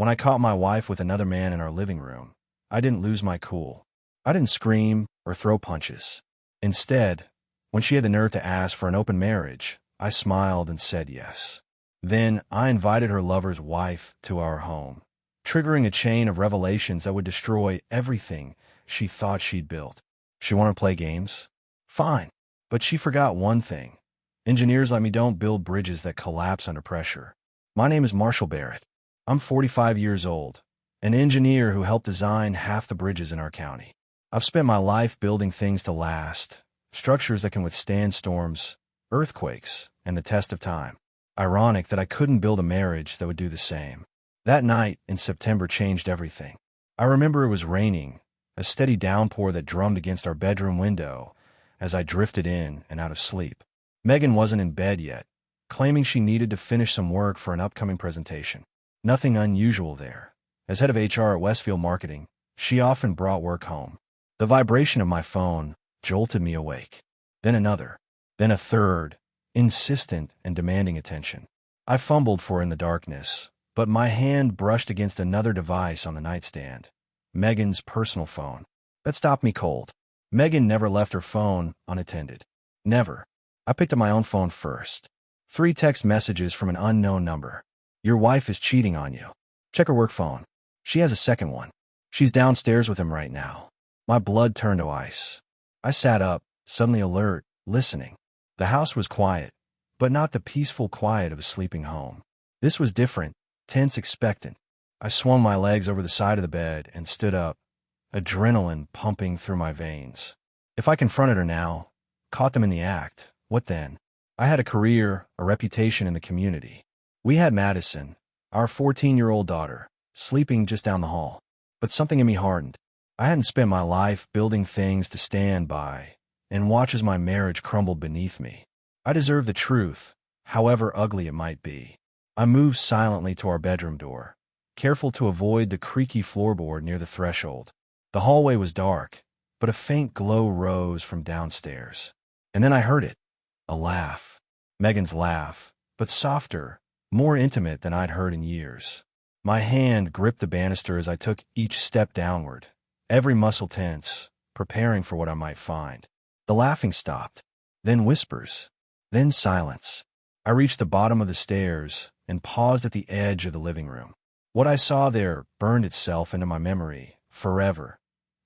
When I caught my wife with another man in our living room, I didn't lose my cool. I didn't scream or throw punches. Instead, when she had the nerve to ask for an open marriage, I smiled and said yes. Then I invited her lover's wife to our home, triggering a chain of revelations that would destroy everything she thought she'd built. She wanted to play games? Fine. But she forgot one thing. Engineers like me don't build bridges that collapse under pressure. My name is Marshall Barrett. I'm 45 years old, an engineer who helped design half the bridges in our county. I've spent my life building things to last, structures that can withstand storms, earthquakes, and the test of time. Ironic that I couldn't build a marriage that would do the same. That night in September changed everything. I remember it was raining, a steady downpour that drummed against our bedroom window as I drifted in and out of sleep. Megan wasn't in bed yet, claiming she needed to finish some work for an upcoming presentation. Nothing unusual there. As head of HR at Westfield Marketing, she often brought work home. The vibration of my phone jolted me awake. Then another. Then a third, insistent and demanding attention. I fumbled for it in the darkness, but my hand brushed against another device on the nightstand. Megan's personal phone. That stopped me cold. Megan never left her phone unattended. Never. I picked up my own phone first. 3 text messages from an unknown number. Your wife is cheating on you. Check her work phone. She has a second one. She's downstairs with him right now. My blood turned to ice. I sat up, suddenly alert, listening. The house was quiet, but not the peaceful quiet of a sleeping home. This was different, tense, expectant. I swung my legs over the side of the bed and stood up, adrenaline pumping through my veins. If I confronted her now, caught them in the act, what then? I had a career, a reputation in the community. We had Madison, our 14-year-old daughter, sleeping just down the hall. But something in me hardened. I hadn't spent my life building things to stand by and watch as my marriage crumbled beneath me. I deserved the truth, however ugly it might be. I moved silently to our bedroom door, careful to avoid the creaky floorboard near the threshold. The hallway was dark, but a faint glow rose from downstairs. And then I heard it. A laugh. Megan's laugh, but softer, more intimate than I'd heard in years. My hand gripped the banister as I took each step downward, every muscle tense, preparing for what I might find. The laughing stopped, then whispers, then silence. I reached the bottom of the stairs and paused at the edge of the living room. What I saw there burned itself into my memory forever.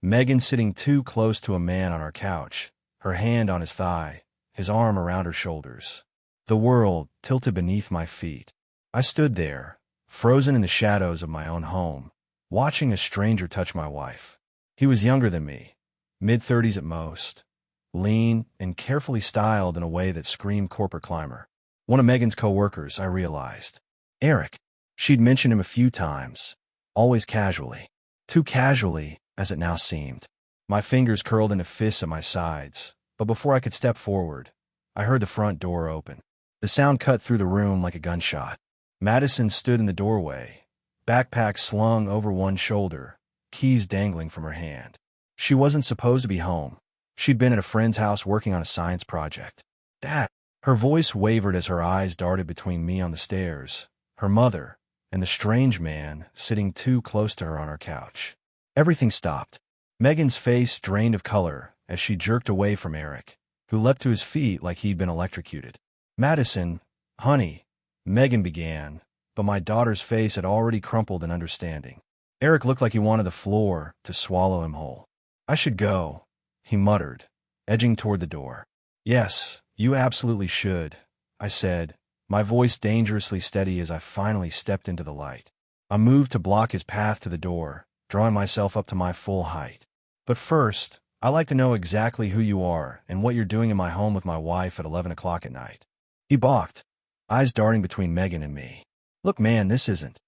Megan sitting too close to a man on our couch, her hand on his thigh, his arm around her shoulders. The world tilted beneath my feet. I stood there, frozen in the shadows of my own home, watching a stranger touch my wife. He was younger than me, mid-30s at most, lean and carefully styled in a way that screamed corporate climber. One of Megan's co-workers, I realized. Eric. She'd mentioned him a few times, always casually. Too casually, as it now seemed. My fingers curled into fists at my sides, but before I could step forward, I heard the front door open. The sound cut through the room like a gunshot. Madison stood in the doorway, backpack slung over one shoulder, keys dangling from her hand. She wasn't supposed to be home. She'd been at a friend's house working on a science project. Dad. Her voice wavered as her eyes darted between me on the stairs, her mother, and the strange man sitting too close to her on our couch. Everything stopped. Megan's face drained of color as she jerked away from Eric, who leapt to his feet like he'd been electrocuted. Madison, honey, Megan began, but my daughter's face had already crumpled in understanding. Eric looked like he wanted the floor to swallow him whole. I should go, he muttered, edging toward the door. Yes, you absolutely should, I said, my voice dangerously steady as I finally stepped into the light. I moved to block his path to the door, drawing myself up to my full height. But first, I'd like to know exactly who you are and what you're doing in my home with my wife at 11 o'clock at night. He balked, eyes darting between Megan and me. Look, man, this isn't.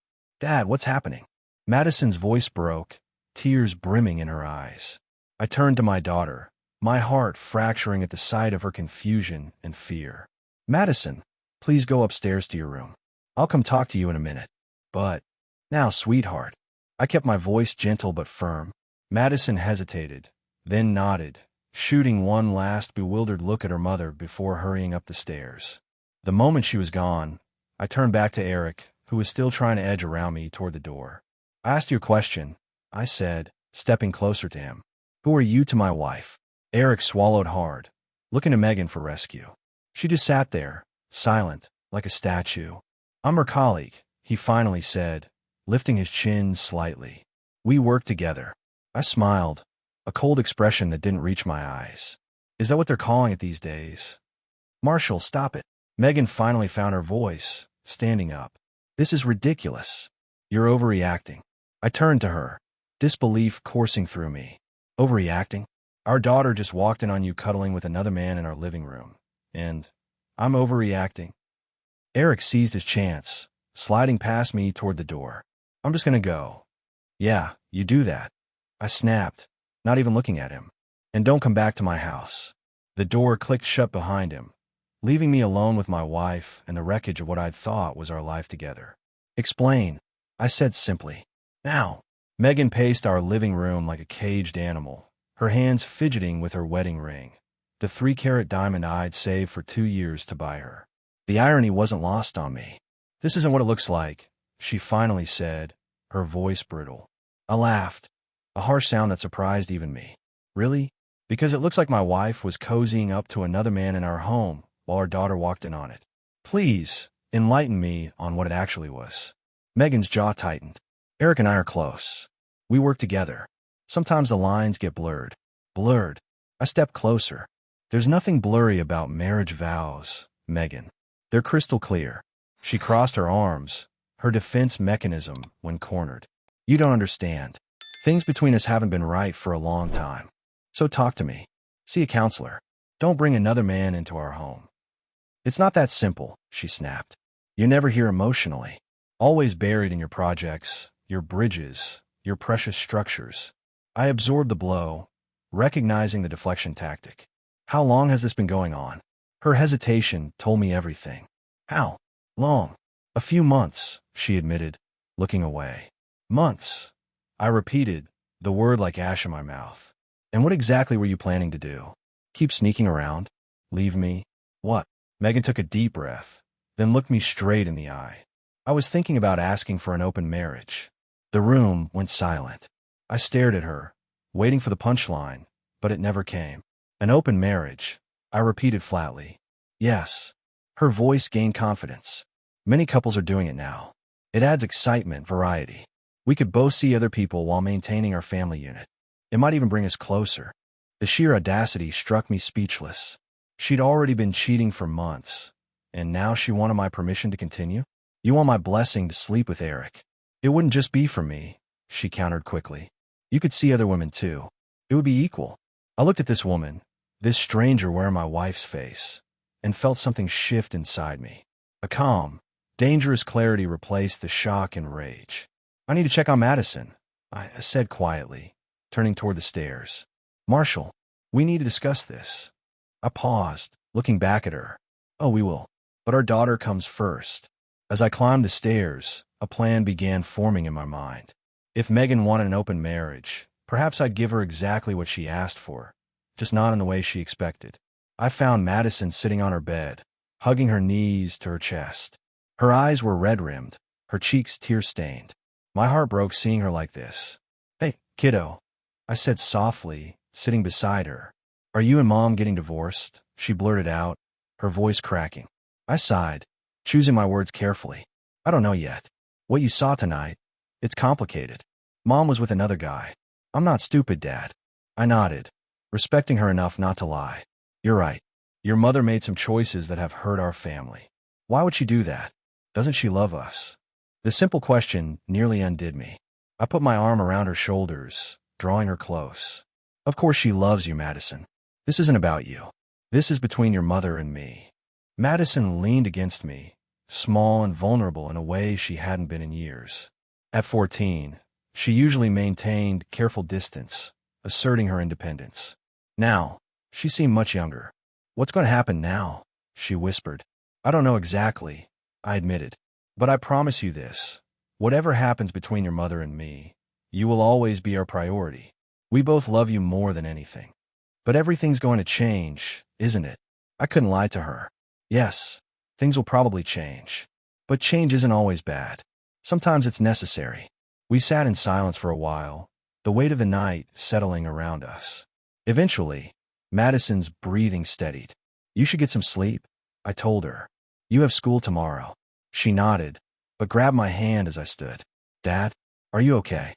Dad, what's happening? Madison's voice broke, tears brimming in her eyes. I turned to my daughter, my heart fracturing at the sight of her confusion and fear. Madison, please go upstairs to your room. I'll come talk to you in a minute. But, now, sweetheart. I kept my voice gentle but firm. Madison hesitated, then nodded, shooting one last bewildered look at her mother before hurrying up the stairs. The moment she was gone, I turned back to Eric, who was still trying to edge around me toward the door. I asked you a question, I said, stepping closer to him. Who are you to my wife? Eric swallowed hard, looking to Megan for rescue. She just sat there, silent, like a statue. I'm her colleague, he finally said, lifting his chin slightly. We work together. I smiled, a cold expression that didn't reach my eyes. Is that what they're calling it these days? Marshall, stop it. Megan finally found her voice, standing up. This is ridiculous. You're overreacting. I turned to her, disbelief coursing through me. Overreacting? Our daughter just walked in on you cuddling with another man in our living room. And I'm overreacting. Eric seized his chance, sliding past me toward the door. I'm just gonna go. Yeah, you do that. I snapped, not even looking at him. And don't come back to my house. The door clicked shut behind him, leaving me alone with my wife and the wreckage of what I'd thought was our life together. Explain, I said simply. Now. Megan paced our living room like a caged animal, her hands fidgeting with her wedding ring, the 3-carat diamond I'd saved for 2 years to buy her. The irony wasn't lost on me. This isn't what it looks like, she finally said, her voice brittle. I laughed, a harsh sound that surprised even me. Really? Because it looks like my wife was cozying up to another man in our home while our daughter walked in on it. Please, enlighten me on what it actually was. Megan's jaw tightened. Eric and I are close. We work together. Sometimes the lines get blurred. Blurred. I stepped closer. There's nothing blurry about marriage vows, Megan. They're crystal clear. She crossed her arms, her defense mechanism when cornered. You don't understand. Things between us haven't been right for a long time. So talk to me. See a counselor. Don't bring another man into our home. It's not that simple, she snapped. You're never here emotionally. Always buried in your projects, your bridges, your precious structures. I absorbed the blow, recognizing the deflection tactic. How long has this been going on? Her hesitation told me everything. How long? A few months, she admitted, looking away. Months. I repeated, the word like ash in my mouth. And what exactly were you planning to do? Keep sneaking around? Leave me? What? Megan took a deep breath, then looked me straight in the eye. I was thinking about asking for an open marriage. The room went silent. I stared at her, waiting for the punchline, but it never came. An open marriage, I repeated flatly. Yes. Her voice gained confidence. Many couples are doing it now. It adds excitement, variety. We could both see other people while maintaining our family unit. It might even bring us closer. The sheer audacity struck me speechless. She'd already been cheating for months, and now she wanted my permission to continue? You want my blessing to sleep with Eric. It wouldn't just be for me, she countered quickly. You could see other women too. It would be equal. I looked at this woman, this stranger wearing my wife's face, and felt something shift inside me. A calm, dangerous clarity replaced the shock and rage. I need to check on Madison, I said quietly, turning toward the stairs. Marshall, we need to discuss this. I paused, looking back at her. Oh, we will. But our daughter comes first. As I climbed the stairs, a plan began forming in my mind. If Megan wanted an open marriage, perhaps I'd give her exactly what she asked for, just not in the way she expected. I found Madison sitting on her bed, hugging her knees to her chest. Her eyes were red-rimmed, her cheeks tear-stained. My heart broke seeing her like this. Hey, kiddo, I said softly, sitting beside her. Are you and Mom getting divorced? She blurted out, her voice cracking. I sighed, choosing my words carefully. I don't know yet. What you saw tonight, it's complicated. Mom was with another guy. I'm not stupid, Dad. I nodded, respecting her enough not to lie. You're right. Your mother made some choices that have hurt our family. Why would she do that? Doesn't she love us? The simple question nearly undid me. I put my arm around her shoulders, drawing her close. Of course she loves you, Madison. This isn't about you. This is between your mother and me. Madison leaned against me, small and vulnerable in a way she hadn't been in years. At 14, she usually maintained careful distance, asserting her independence. Now, she seemed much younger. What's going to happen now? She whispered. I don't know exactly, I admitted. But I promise you this. Whatever happens between your mother and me, you will always be our priority. We both love you more than anything. But everything's going to change, isn't it? I couldn't lie to her. Yes, things will probably change. But change isn't always bad. Sometimes it's necessary. We sat in silence for a while, the weight of the night settling around us. Eventually, Madison's breathing steadied. You should get some sleep, I told her. You have school tomorrow. She nodded, but grabbed my hand as I stood. Dad, are you okay?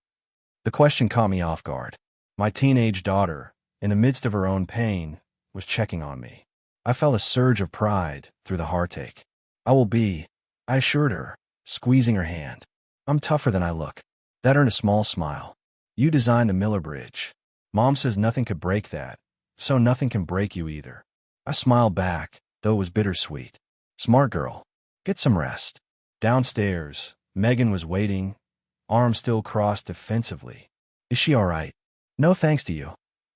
The question caught me off guard. My teenage daughter, in the midst of her own pain, was checking on me. I felt a surge of pride through the heartache. I will be, I assured her, squeezing her hand. I'm tougher than I look. That earned a small smile. You designed the Miller Bridge. Mom says nothing could break that, so nothing can break you either. I smiled back, though it was bittersweet. Smart girl. Get some rest. Downstairs, Megan was waiting, arms still crossed defensively. Is she all right? No thanks to you,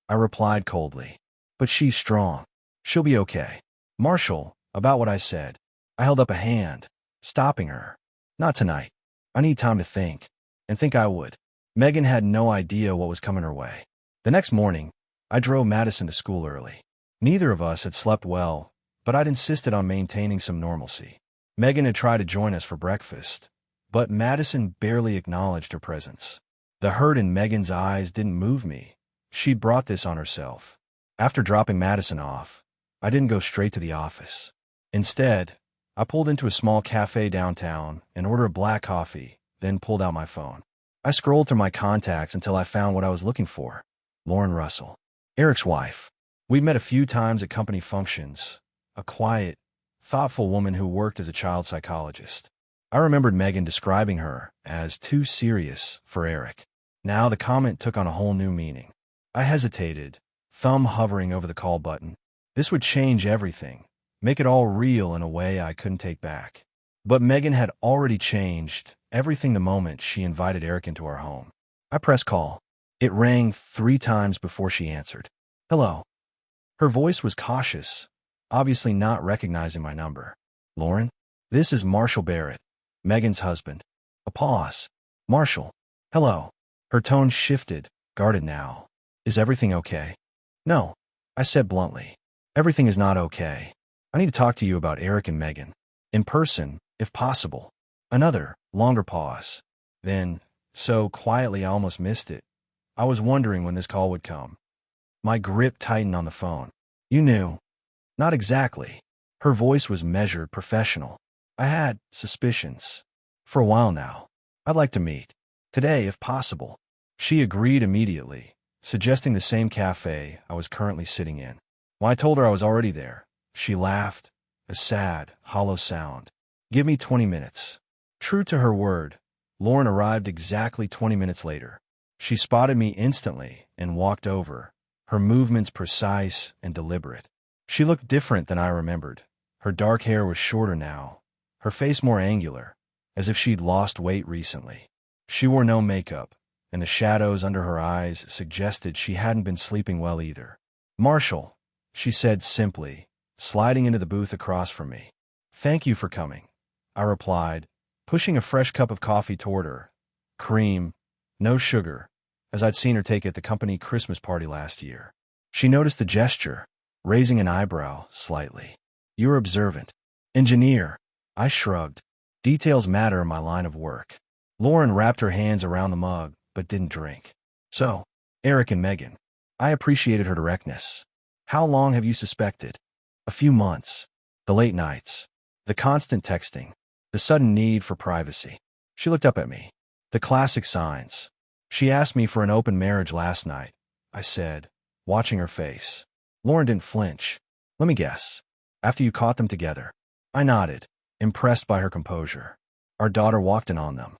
I replied coldly. But she's strong. She'll be okay. Marshall, about what I said. I held up a hand, stopping her. Not tonight. I need time to think. And think I would. Megan had no idea what was coming her way. The next morning, I drove Madison to school early. Neither of us had slept well, but I'd insisted on maintaining some normalcy. Megan had tried to join us for breakfast, but Madison barely acknowledged her presence. The hurt in Megan's eyes didn't move me. She'd brought this on herself. After dropping Madison off, I didn't go straight to the office. Instead, I pulled into a small cafe downtown and ordered a black coffee, then pulled out my phone. I scrolled through my contacts until I found what I was looking for. Lauren Russell, Eric's wife. We'd met a few times at company functions, a quiet, thoughtful woman who worked as a child psychologist. I remembered Megan describing her as too serious for Eric. Now the comment took on a whole new meaning. I hesitated, thumb hovering over the call button. This would change everything, make it all real in a way I couldn't take back. But Megan had already changed everything the moment she invited Eric into our home. I pressed call. It rang 3 times before she answered. Hello. Her voice was cautious, obviously not recognizing my number. Lauren? This is Marshall Barrett, Megan's husband. A pause. Marshall. Hello. Her tone shifted, guarded now. Is everything okay? No, I said bluntly. Everything is not okay. I need to talk to you about Eric and Megan. In person, if possible. Another, longer pause. Then, so quietly I almost missed it. I was wondering when this call would come. My grip tightened on the phone. You knew. Not exactly. Her voice was measured, professional. I had suspicions. For a while now. I'd like to meet. Today, if possible. She agreed immediately, suggesting the same cafe I was currently sitting in. When I told her I was already there, she laughed, a sad, hollow sound. Give me 20 minutes. True to her word, Lauren arrived exactly 20 minutes later. She spotted me instantly and walked over, her movements precise and deliberate. She looked different than I remembered. Her dark hair was shorter now, her face more angular, as if she'd lost weight recently. She wore no makeup, and the shadows under her eyes suggested she hadn't been sleeping well either. Marshall, she said simply, sliding into the booth across from me. Thank you for coming, I replied, pushing a fresh cup of coffee toward her. Cream, no sugar, as I'd seen her take at the company Christmas party last year. She noticed the gesture, raising an eyebrow slightly. You're observant. Engineer, I shrugged. Details matter in my line of work. Lauren wrapped her hands around the mug, but didn't drink. So, Eric and Megan. I appreciated her directness. How long have you suspected? A few months. The late nights. The constant texting. The sudden need for privacy. She looked up at me. The classic signs. She asked me for an open marriage last night, I said, watching her face. Lauren didn't flinch. Let me guess. After you caught them together. I nodded, impressed by her composure. Our daughter walked in on them.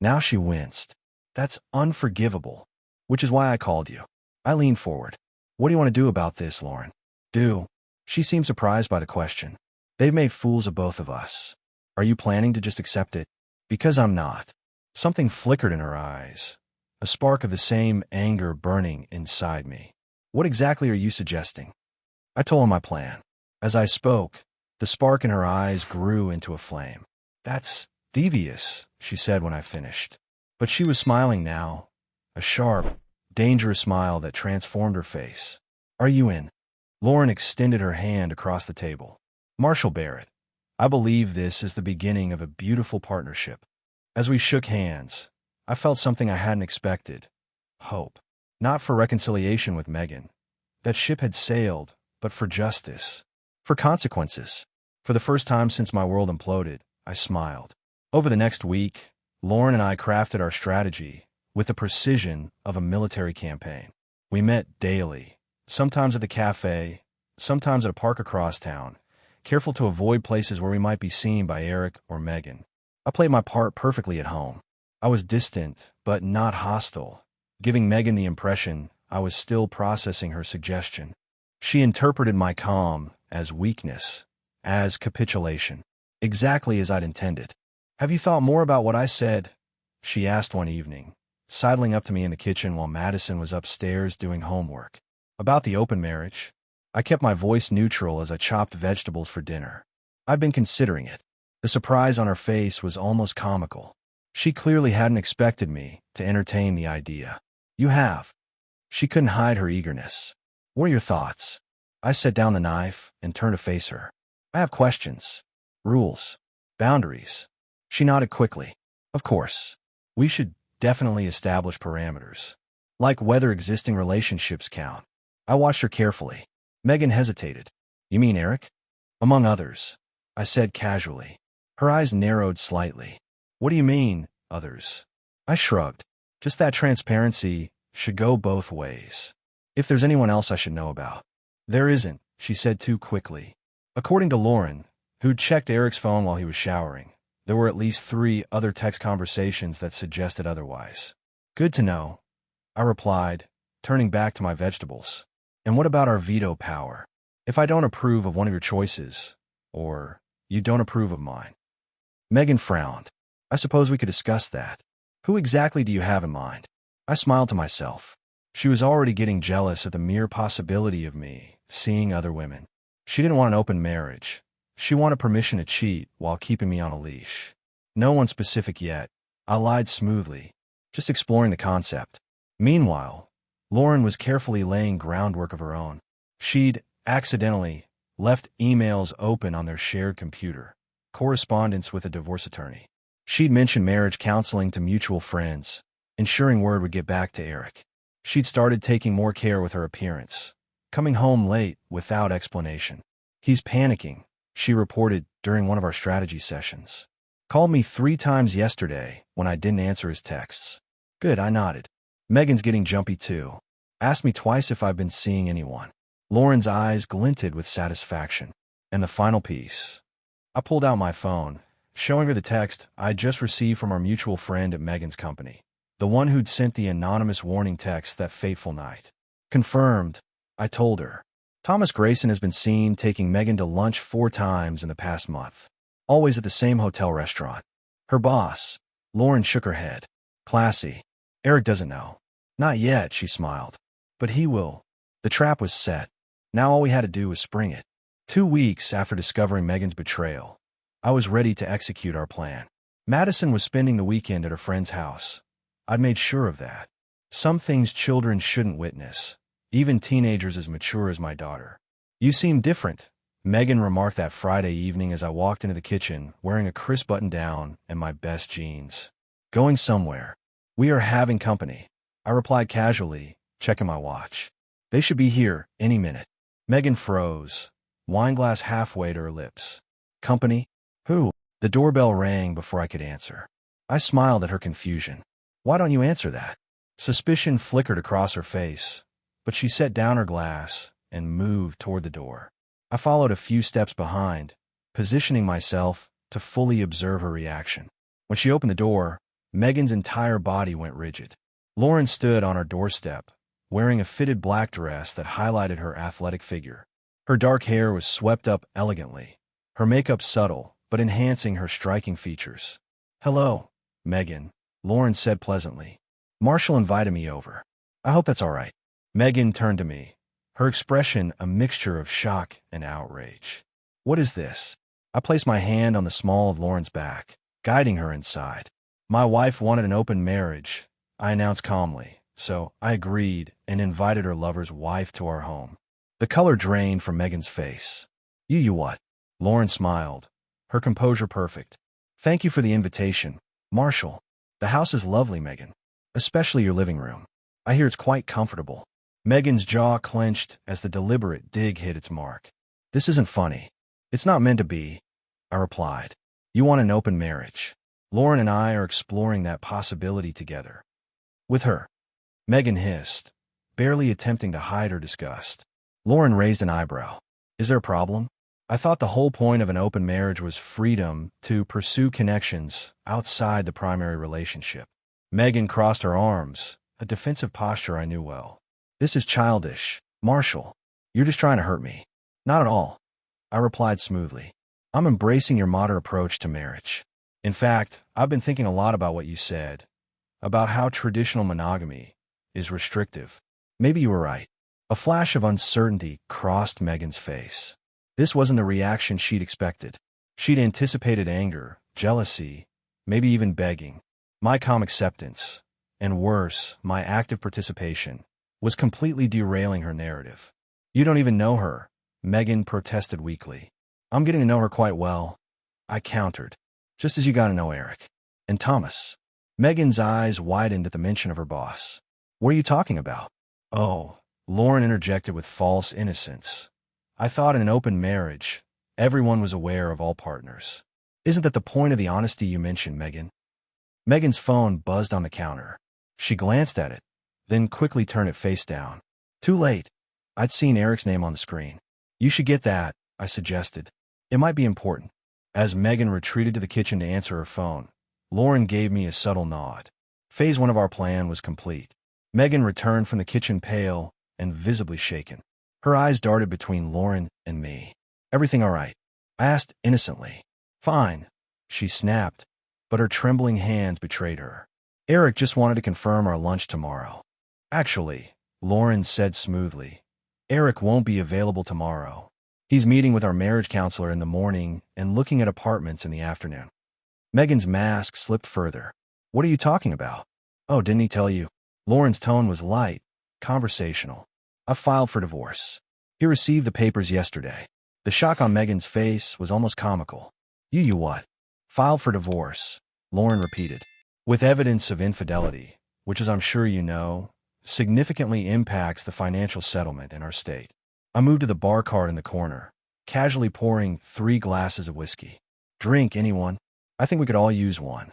Now she winced. That's unforgivable. Which is why I called you. I leaned forward. What do you want to do about this, Lauren? Do? She seemed surprised by the question. They've made fools of both of us. Are you planning to just accept it? Because I'm not. Something flickered in her eyes, a spark of the same anger burning inside me. What exactly are you suggesting? I told her my plan. As I spoke, the spark in her eyes grew into a flame. That's devious, she said when I finished. But she was smiling now, a sharp, dangerous smile that transformed her face. Are you in? Lauren extended her hand across the table. Marshall Barrett, I believe this is the beginning of a beautiful partnership. As we shook hands, I felt something I hadn't expected. Hope. Not for reconciliation with Megan. That ship had sailed, but for justice. For consequences. For the first time since my world imploded, I smiled. Over the next week, Lauren and I crafted our strategy with the precision of a military campaign. We met daily, sometimes at the cafe, sometimes at a park across town, careful to avoid places where we might be seen by Eric or Megan. I played my part perfectly at home. I was distant, but not hostile, giving Megan the impression I was still processing her suggestion. She interpreted my calm as weakness, as capitulation, exactly as I'd intended. "Have you thought more about what I said?" she asked one evening, sidling up to me in the kitchen while Madison was upstairs doing homework. About the open marriage? I kept my voice neutral as I chopped vegetables for dinner. I'd been considering it. The surprise on her face was almost comical. She clearly hadn't expected me to entertain the idea. "You have." She couldn't hide her eagerness. "What are your thoughts?" I set down the knife and turned to face her. "I have questions. Rules. Boundaries." She nodded quickly. "Of course. We should definitely establish parameters. Like whether existing relationships count." I watched her carefully. Megan hesitated. "You mean Eric?" "Among others," I said casually. Her eyes narrowed slightly. "What do you mean, others?" I shrugged. "Just that transparency should go both ways. If there's anyone else I should know about." "There isn't," she said too quickly. According to Lauren, who'd checked Eric's phone while he was showering, there were at least 3 other text conversations that suggested otherwise. "Good to know," I replied, turning back to my vegetables. "And what about our veto power? If I don't approve of one of your choices, or you don't approve of mine?" Megan frowned. "I suppose we could discuss that. Who exactly do you have in mind?" I smiled to myself. She was already getting jealous at the mere possibility of me seeing other women. She didn't want an open marriage. She wanted permission to cheat while keeping me on a leash. "No one specific yet," I lied smoothly, "just exploring the concept." Meanwhile, Lauren was carefully laying groundwork of her own. She'd accidentally left emails open on their shared computer, correspondence with a divorce attorney. She'd mentioned marriage counseling to mutual friends, ensuring word would get back to Eric. She'd started taking more care with her appearance, coming home late without explanation. "He's panicking," she reported during one of our strategy sessions. "Called me 3 times yesterday when I didn't answer his texts." "Good," I nodded. "Megan's getting jumpy too. Asked me twice if I've been seeing anyone." Lauren's eyes glinted with satisfaction. "And the final piece." I pulled out my phone, showing her the text I'd just received from our mutual friend at Megan's company, the one who'd sent the anonymous warning text that fateful night. "Confirmed," I told her. "Thomas Grayson has been seen taking Megan to lunch 4 times in the past month. Always at the same hotel restaurant." "Her boss?" Lauren shook her head. "Classy. Eric doesn't know." "Not yet," she smiled. "But he will." The trap was set. Now all we had to do was spring it. 2 weeks after discovering Megan's betrayal, I was ready to execute our plan. Madison was spending the weekend at her friend's house. I'd made sure of that. Some things children shouldn't witness, even teenagers as mature as my daughter. "You seem different," Megan remarked that Friday evening as I walked into the kitchen wearing a crisp button-down and my best jeans. "Going somewhere?" "We are having company," I replied casually, checking my watch. "They should be here any minute." Megan froze, wineglass halfway to her lips. "Company? Who?" The doorbell rang before I could answer. I smiled at her confusion. "Why don't you answer that?" Suspicion flickered across her face, but she set down her glass and moved toward the door. I followed a few steps behind, positioning myself to fully observe her reaction. When she opened the door, Megan's entire body went rigid. Lauren stood on our doorstep, wearing a fitted black dress that highlighted her athletic figure. Her dark hair was swept up elegantly, her makeup subtle but enhancing her striking features. "Hello, Megan," Lauren said pleasantly. "Marshall invited me over. I hope that's all right." Megan turned to me, her expression a mixture of shock and outrage. "What is this?" I placed my hand on the small of Lauren's back, guiding her inside. "My wife wanted an open marriage," I announced calmly, so I agreed and invited her lover's wife to our home. The color drained from Megan's face. You what?" Lauren smiled, her composure perfect. "Thank you for the invitation, Marshall. The house is lovely, Megan. Especially your living room. I hear it's quite comfortable." Megan's jaw clenched as the deliberate dig hit its mark. "This isn't funny. It's not meant to be," I replied. "You want an open marriage. Lauren and I are exploring that possibility together." "With her?" Megan hissed, barely attempting to hide her disgust. Lauren raised an eyebrow. "Is there a problem? I thought the whole point of an open marriage was freedom to pursue connections outside the primary relationship." Megan crossed her arms, a defensive posture I knew well. "This is childish, Marshall. You're just trying to hurt me." "Not at all," I replied smoothly. "I'm embracing your modern approach to marriage. In fact, I've been thinking a lot about what you said, about how traditional monogamy is restrictive. Maybe you were right." A flash of uncertainty crossed Megan's face. This wasn't the reaction she'd expected. She'd anticipated anger, jealousy, maybe even begging. My calm acceptance, and worse, my active participation, was completely derailing her narrative. "You don't even know her," Megan protested weakly. "I'm getting to know her quite well," I countered. "Just as you got to know Eric. And Thomas." Megan's eyes widened at the mention of her boss. "What are you talking about?" "Oh," Lauren interjected with false innocence. "I thought in an open marriage, everyone was aware of all partners. Isn't that the point of the honesty you mentioned, Megan?" Megan's phone buzzed on the counter. She glanced at it, then quickly turned it face down. Too late. I'd seen Eric's name on the screen. "You should get that," I suggested. "It might be important." As Megan retreated to the kitchen to answer her phone, Lauren gave me a subtle nod. Phase 1 of our plan was complete. Megan returned from the kitchen pale and visibly shaken. Her eyes darted between Lauren and me. "Everything all right?" I asked innocently. "Fine," she snapped, but her trembling hands betrayed her. "Eric just wanted to confirm our lunch tomorrow." "Actually," Lauren said smoothly, "Eric won't be available tomorrow. He's meeting with our marriage counselor in the morning and looking at apartments in the afternoon." Megan's mask slipped further. "What are you talking about?" "Oh, didn't he tell you?" Lauren's tone was light, conversational. "I filed for divorce. He received the papers yesterday." The shock on Megan's face was almost comical. You what?" "Filed for divorce," Lauren repeated. "With evidence of infidelity, which, as I'm sure you know, significantly impacts the financial settlement in our state." I moved to the bar cart in the corner, casually pouring 3 glasses of whiskey. "Drink, anyone? I think we could all use one."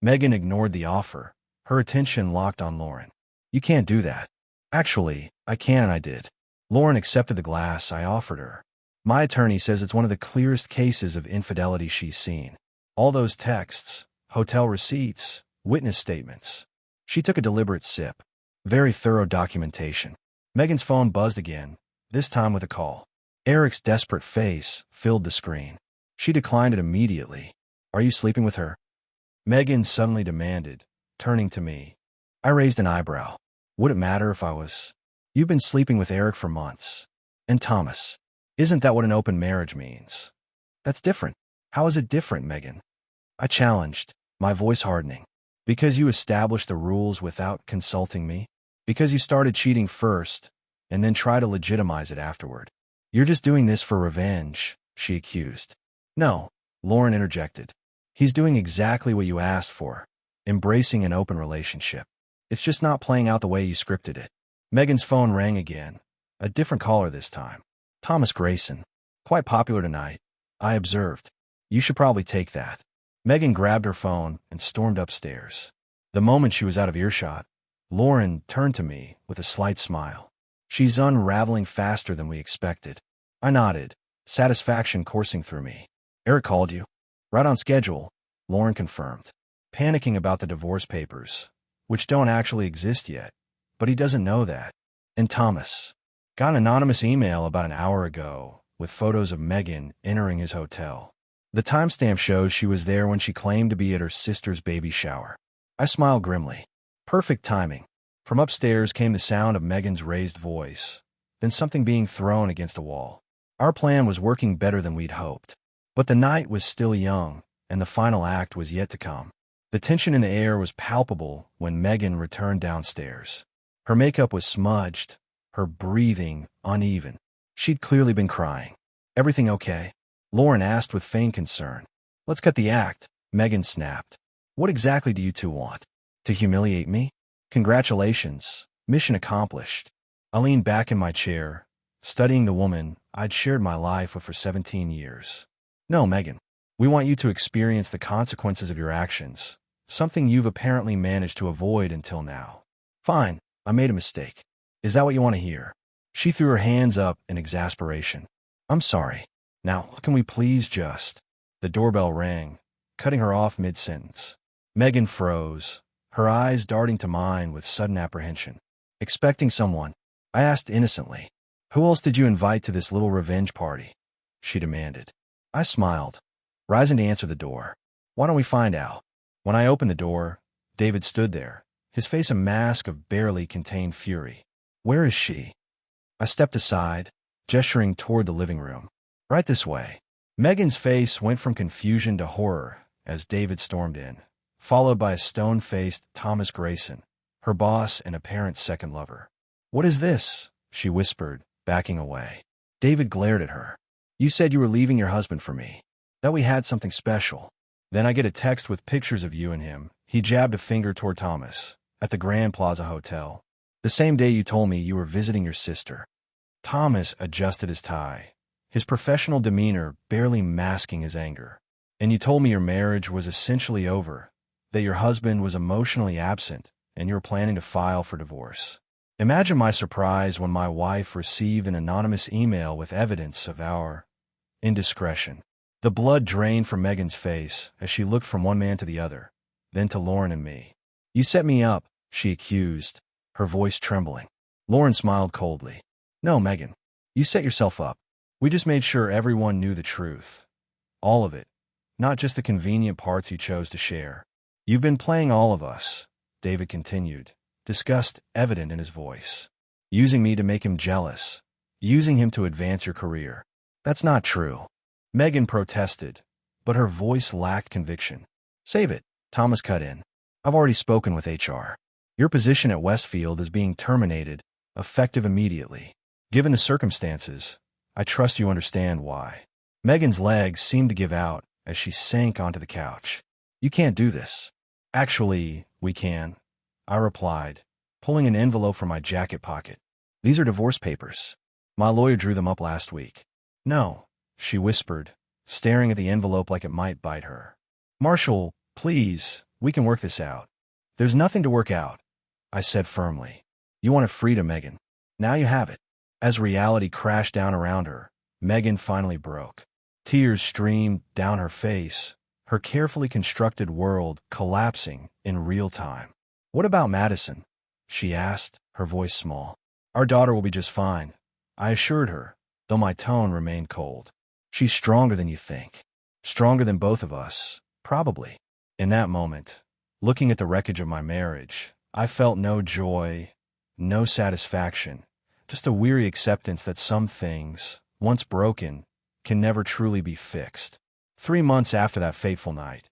Megan ignored the offer, her attention locked on Lauren. "You can't do that." "Actually, I can and I did." Lauren accepted the glass I offered her. "My attorney says it's one of the clearest cases of infidelity she's seen. All those texts, hotel receipts, witness statements." She took a deliberate sip. "Very thorough documentation." Megan's phone buzzed again, this time with a call. Eric's desperate face filled the screen. She declined it immediately. "Are you sleeping with her?" Megan suddenly demanded, turning to me. I raised an eyebrow. "Would it matter if I was?" "You've been sleeping with Eric for months. And Thomas. Isn't that what an open marriage means?" "That's different." "How is it different, Megan?" I challenged, my voice hardening. "Because you established the rules without consulting me? Because you started cheating first, and then try to legitimize it afterward? You're just doing this for revenge," she accused. "No," Lauren interjected. "He's doing exactly what you asked for, embracing an open relationship. It's just not playing out the way you scripted it." Megan's phone rang again, a different caller this time. "Thomas Grayson. Quite popular tonight," I observed. "You should probably take that." Megan grabbed her phone and stormed upstairs. The moment she was out of earshot, Lauren turned to me with a slight smile. "She's unraveling faster than we expected." I nodded, satisfaction coursing through me. "Eric called you?" "Right on schedule," Lauren confirmed. "Panicking about the divorce papers, which don't actually exist yet, but he doesn't know that. And Thomas. Got an anonymous email about an hour ago with photos of Megan entering his hotel. The timestamp shows she was there when she claimed to be at her sister's baby shower." I smiled grimly. Perfect timing. From upstairs came the sound of Megan's raised voice, then something being thrown against a wall. Our plan was working better than we'd hoped. But the night was still young, and the final act was yet to come. The tension in the air was palpable when Megan returned downstairs. Her makeup was smudged, her breathing uneven. She'd clearly been crying. "Everything okay?" Lauren asked with feigned concern. Let's cut the act, Megan snapped. What exactly do you two want? To humiliate me? Congratulations. Mission accomplished. I leaned back in my chair, studying the woman I'd shared my life with for 17 years. No, Megan. We want you to experience the consequences of your actions, something you've apparently managed to avoid until now. Fine, I made a mistake. Is that what you want to hear? She threw her hands up in exasperation. I'm sorry. Now, can we please just... The doorbell rang, cutting her off mid-sentence. Megan froze, her eyes darting to mine with sudden apprehension. Expecting someone, I asked innocently. Who else did you invite to this little revenge party? She demanded. I smiled, rising to answer the door. Why don't we find out? When I opened the door, David stood there, his face a mask of barely contained fury. Where is she? I stepped aside, gesturing toward the living room. Right this way. Megan's face went from confusion to horror as David stormed in, followed by a stone-faced Thomas Grayson, her boss and apparent second lover. What is this? She whispered, backing away. David glared at her. You said you were leaving your husband for me, that we had something special. Then I get a text with pictures of you and him. He jabbed a finger toward Thomas, at the Grand Plaza Hotel. The same day you told me you were visiting your sister. Thomas adjusted his tie, his professional demeanor barely masking his anger. And you told me your marriage was essentially over, that your husband was emotionally absent, and you were planning to file for divorce. Imagine my surprise when my wife received an anonymous email with evidence of our indiscretion. The blood drained from Megan's face as she looked from one man to the other, then to Lauren and me. You set me up, she accused, her voice trembling. Lauren smiled coldly. No, Megan. You set yourself up. We just made sure everyone knew the truth. All of it. Not just the convenient parts you chose to share. You've been playing all of us, David continued, disgust evident in his voice. Using me to make him jealous. Using him to advance your career. That's not true. Megan protested, but her voice lacked conviction. Save it, Thomas cut in. I've already spoken with HR. Your position at Westfield is being terminated, effective immediately. Given the circumstances, I trust you understand why. Megan's legs seemed to give out as she sank onto the couch. You can't do this. Actually, we can, I replied, pulling an envelope from my jacket pocket. These are divorce papers. My lawyer drew them up last week. No, she whispered, staring at the envelope like it might bite her. Marshall, please, we can work this out. There's nothing to work out, I said firmly. You wanted freedom, Megan. Now you have it. As reality crashed down around her, Megan finally broke. Tears streamed down her face, her carefully constructed world collapsing in real time. What about Madison? She asked, her voice small. Our daughter will be just fine, I assured her, though my tone remained cold. She's stronger than you think. Stronger than both of us, probably. In that moment, looking at the wreckage of my marriage, I felt no joy, no satisfaction, just a weary acceptance that some things, once broken, can never truly be fixed. 3 months after that fateful night,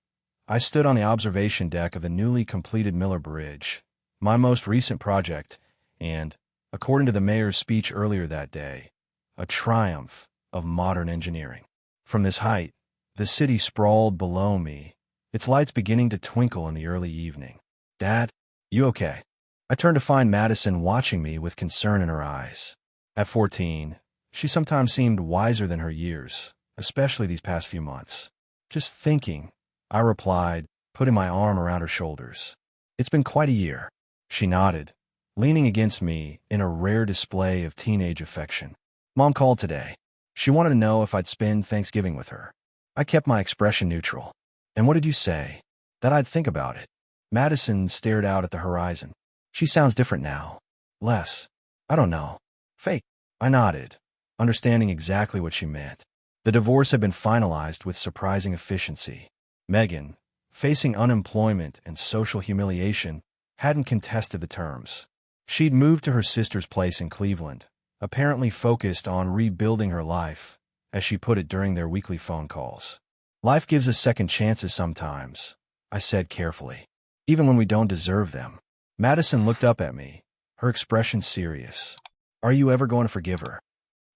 I stood on the observation deck of the newly completed Miller Bridge, my most recent project, and, according to the mayor's speech earlier that day, a triumph of modern engineering. From this height, the city sprawled below me, its lights beginning to twinkle in the early evening. Dad, you okay? I turned to find Madison watching me with concern in her eyes. At 14, she sometimes seemed wiser than her years, especially these past few months. Just thinking, I replied, putting my arm around her shoulders. It's been quite a year. She nodded, leaning against me in a rare display of teenage affection. Mom called today. She wanted to know if I'd spend Thanksgiving with her. I kept my expression neutral. And what did you say? That I'd think about it. Madison stared out at the horizon. She sounds different now. Less. I don't know. Fake. I nodded, understanding exactly what she meant. The divorce had been finalized with surprising efficiency. Megan, facing unemployment and social humiliation, hadn't contested the terms. She'd moved to her sister's place in Cleveland, apparently focused on rebuilding her life, as she put it during their weekly phone calls. Life gives us second chances sometimes, I said carefully, even when we don't deserve them. Madison looked up at me, her expression serious. Are you ever going to forgive her?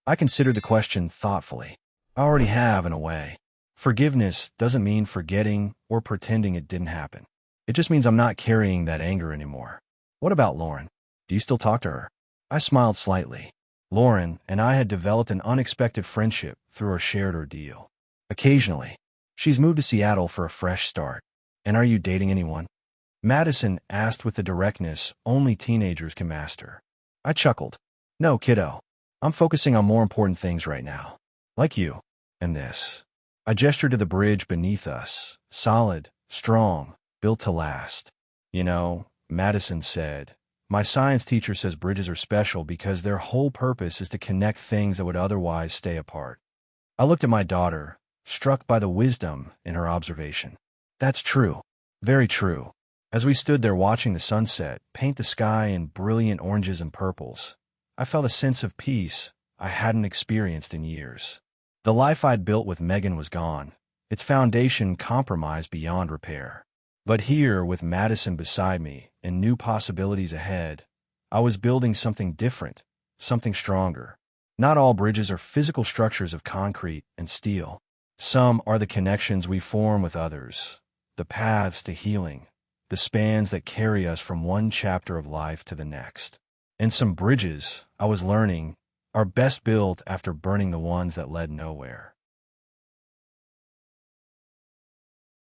I considered the question thoughtfully. I already have, in a way. Forgiveness doesn't mean forgetting or pretending it didn't happen. It just means I'm not carrying that anger anymore. What about Lauren? Do you still talk to her? I smiled slightly. Lauren and I had developed an unexpected friendship through our shared ordeal. Occasionally. She's moved to Seattle for a fresh start. And are you dating anyone? Madison asked with the directness only teenagers can master. I chuckled. No, kiddo. I'm focusing on more important things right now. Like you. And this. I gestured to the bridge beneath us. Solid, strong, built to last. You know, Madison said, my science teacher says bridges are special because their whole purpose is to connect things that would otherwise stay apart. I looked at my daughter, struck by the wisdom in her observation. That's true. Very true. As we stood there watching the sunset paint the sky in brilliant oranges and purples, I felt a sense of peace I hadn't experienced in years. The life I'd built with Megan was gone, its foundation compromised beyond repair. But here, with Madison beside me and new possibilities ahead, I was building something different, something stronger. Not all bridges are physical structures of concrete and steel. Some are the connections we form with others, the paths to healing, the spans that carry us from one chapter of life to the next. And some bridges, I was learning, are best built after burning the ones that led nowhere.